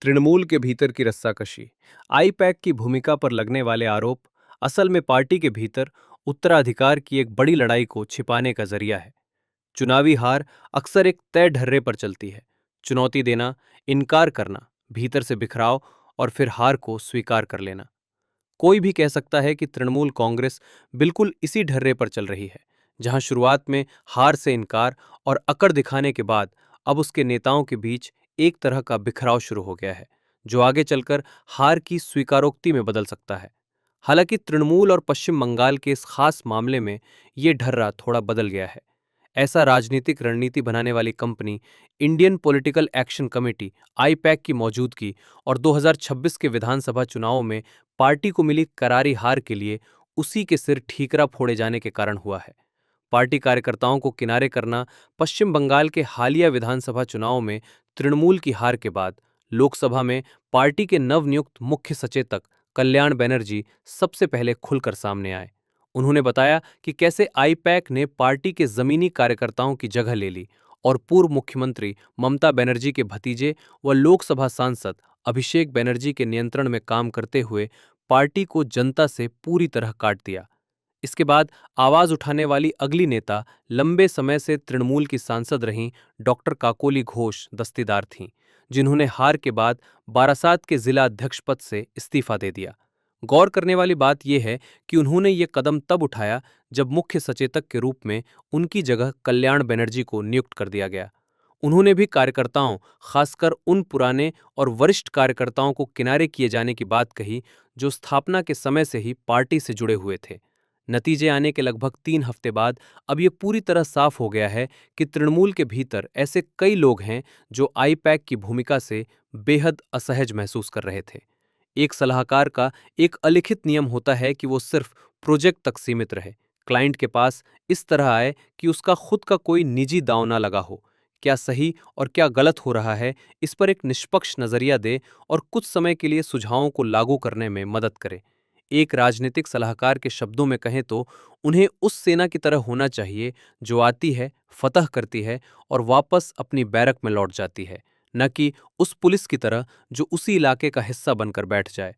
तृणमूल के भीतर की रस्साकशी, आईपैक की भूमिका पर लगने वाले आरोप असल में पार्टी के भीतर उत्तराधिकार की एक बड़ी लड़ाई को छिपाने का जरिया है। चुनावी हार अक्सर एक तय ढर्रे पर चलती है। चुनौती देना, इनकार करना, भीतर से बिखराव और फिर हार को स्वीकार कर लेना। कोई भी कह सकता है कि तृणमूल कांग्रेस बिल्कुल इसी ढर्रे पर चल रही है, जहां शुरुआत में हार से इनकार और अकड़ दिखाने के बाद अब उसके नेताओं के बीच एक तरह का बिखराव शुरू हो गया है, जो आगे चलकर हार की स्वीकारोक्ति में बदल सकता है। हालांकि तृणमूल और पश्चिम बंगाल के इस खास मामले में ये ढर्रा थोड़ा बदल गया है। ऐसा राजनीतिक रणनीति बनाने वाली company Indian political action committee IUPAC की मौजूदगी और 2026 के विधानसभा चुनावों में पार्टी को मिली करारी हार के लिए उसी के सिर ठीकरा फोड़े जाने के कारण हुआ है। पार्टी कार्यकर्ताओं को किनारे करना पश्चिम बंगाल के हालिया विधानसभा चुनावों में तृणमूल की हार के बाद लोकसभा में पार्टी के नवनियुक्त मुख्य सचेतक कल्याण बनर्जी सबसे पहले खुलकर सामने आए। उन्होंने बताया कि कैसे आईपैक ने पार्टी के जमीनी कार्यकर्ताओं की जगह ले ली और पूर्व मुख्यमंत्री ममता बनर्जी के भतीजे व लोकसभा सांसद अभिषेक बनर्जी के नियंत्रण में काम करते हुए पार्टी को जनता से पूरी तरह काट दिया। इसके बाद आवाज उठाने वाली अगली नेता लंबे समय से तृणमूल की सांसद रहीं डॉक्टर काकोली घोष दस्तीदार थीं, जिन्होंने हार के बाद बारासात के जिला अध्यक्ष पद से इस्तीफा दे दिया। गौर करने वाली बात यह है कि उन्होंने ये कदम तब उठाया जब मुख्य सचेतक के रूप में उनकी जगह कल्याण बनर्जी को नियुक्त कर दिया गया। उन्होंने भी कार्यकर्ताओं, खासकर उन पुराने और वरिष्ठ कार्यकर्ताओं को किनारे किए जाने की बात कही जो स्थापना के समय से ही पार्टी से जुड़े हुए थे। नतीजे आने के लगभग 3 हफ्ते बाद अब ये पूरी तरह साफ हो गया है कि तृणमूल के भीतर ऐसे कई लोग हैं जो आईपैक की भूमिका से बेहद असहज महसूस कर रहे थे। एक सलाहकार का एक अलिखित नियम होता है कि वो सिर्फ प्रोजेक्ट तक सीमित रहे, क्लाइंट के पास इस तरह आए कि उसका खुद का कोई निजी दांव ना लगा हो, क्या सही और क्या गलत हो रहा है इस पर एक निष्पक्ष नजरिया दे और कुछ समय के लिए सुझावों को लागू करने में मदद करे। एक राजनीतिक सलाहकार के शब्दों में कहें तो उन्हें उस सेना की तरह होना चाहिए जो आती है, फतह करती है और वापस अपनी बैरक में लौट जाती है, न कि उस पुलिस की तरह जो उसी इलाके का हिस्सा बनकर बैठ जाए।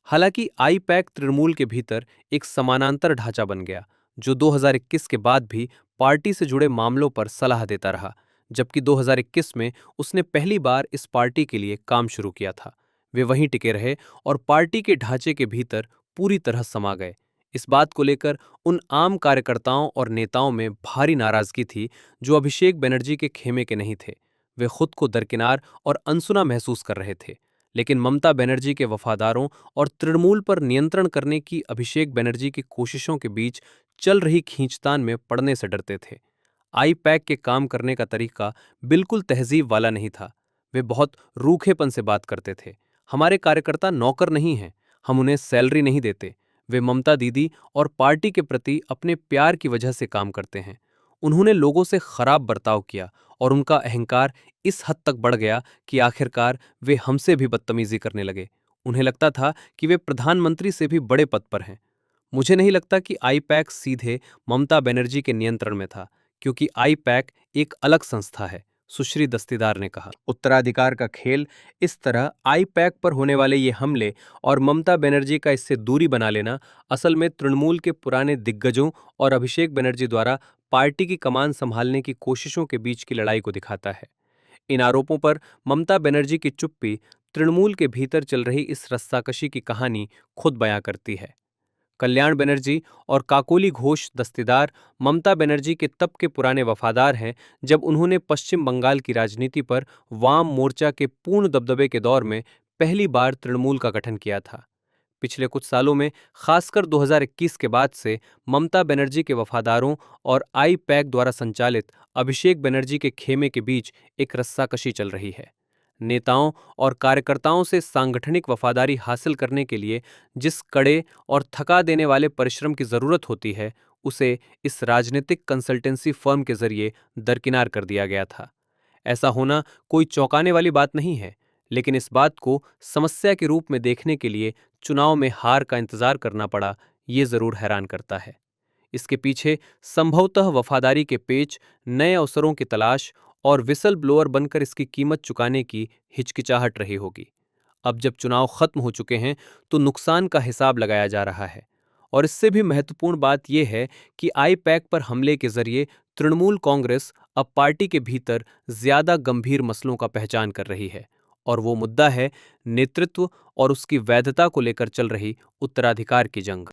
हालांकि आईपैक तृणमूल के भीतर एक समानांतर ढांचा बन गया, जो 2021 के बाद भी पार्टी से जुड़े मामलों पर सलाह देता रहा, जबकि 2021 में उसने पहली बार इस पार्टी के लिए काम शुरू किया था। वे वहीं टिके रहे और पार्टी के ढांचे के भीतर पूरी तरह समा गए। इस बात को लेकर उन आम कार्यकर्ताओं और नेताओं में भारी नाराजगी थी जो अभिषेक बनर्जी के खेमे के नहीं थे। वे खुद को दरकिनार और अनसुना महसूस कर रहे थे, लेकिन ममता बनर्जी के वफादारों और तृणमूल पर नियंत्रण करने की अभिषेक बनर्जी की कोशिशों के बीच चल रही खींचतान में पड़ने से डरते थे। आई पैक के काम करने का तरीका बिल्कुल तहजीब वाला नहीं था। वे बहुत रूखेपन से बात करते थे। हमारे कार्यकर्ता नौकर नहीं हैं, हम उन्हें सैलरी नहीं देते। वे ममता दीदी और पार्टी के प्रति अपने प्यार की वजह से काम करते हैं। उन्होंने लोगों से खराब बर्ताव किया और उनका अहंकार इस हद तक बढ़ गया कि आखिरकार वे हमसे भी बदतमीजी करने लगे। उन्हें लगता था कि वे प्रधानमंत्री से भी बड़े पद पर हैं। मुझे नहीं लगता कि आईपैक सीधे ममता बनर्जी के नियंत्रण में था, क्योंकि आईपैक एक अलग संस्था है, सुश्री दस्तीदार ने कहा। उत्तराधिकार का खेल, इस तरह आईपैक पर होने वाले ये हमले और ममता बनर्जी का इससे दूरी बना लेना असल में तृणमूल के पुराने दिग्गजों और अभिषेक बनर्जी द्वारा पार्टी की कमान संभालने की कोशिशों के बीच की लड़ाई को दिखाता है। इन आरोपों पर ममता बनर्जी की चुप्पी तृणमूल के भीतर चल रही इस रस्साकशी की कहानी खुद बयां करती है। कल्याण बनर्जी और काकोली घोष दस्तेदार ममता बनर्जी के तब के पुराने वफादार हैं जब उन्होंने पश्चिम बंगाल की राजनीति पर वाम मोर्चा के पूर्ण दबदबे के दौर में पहली बार तृणमूल का गठन किया था। पिछले कुछ सालों में, खासकर 2021 के बाद से ममता बनर्जी के वफादारों और आई पैक द्वारा संचालित अभिषेक बनर्जी के खेमे के बीच एक रस्साकशी चल रही है। नेताओं और कार्यकर्ताओं से सांगठनिक वफादारी हासिल करने के लिए जिस कड़े और थका देने वाले परिश्रम की जरूरत होती है, उसे इस राजनीतिक कंसल्टेंसी फर्म के जरिए दरकिनार कर दिया गया था। ऐसा होना कोई चौंकाने वाली बात नहीं है, लेकिन इस बात को समस्या के रूप में देखने के लिए चुनाव में हार का इंतजार करना पड़ा, ये जरूर हैरान करता है। इसके पीछे संभवतः वफादारी के पेच, नए अवसरों की तलाश और विसल ब्लोअर बनकर इसकी कीमत चुकाने की हिचकिचाहट रही होगी। अब जब चुनाव खत्म हो चुके हैं तो नुकसान का हिसाब लगाया जा रहा है। और इससे भी महत्वपूर्ण बात यह है कि आईपैक पर हमले के जरिए तृणमूल कांग्रेस अब पार्टी के भीतर ज्यादा गंभीर मसलों का पहचान कर रही है। और वो मुद्दा है नेतृत्व और उसकी वैधता को लेकर चल रही उत्तराधिकार की जंग।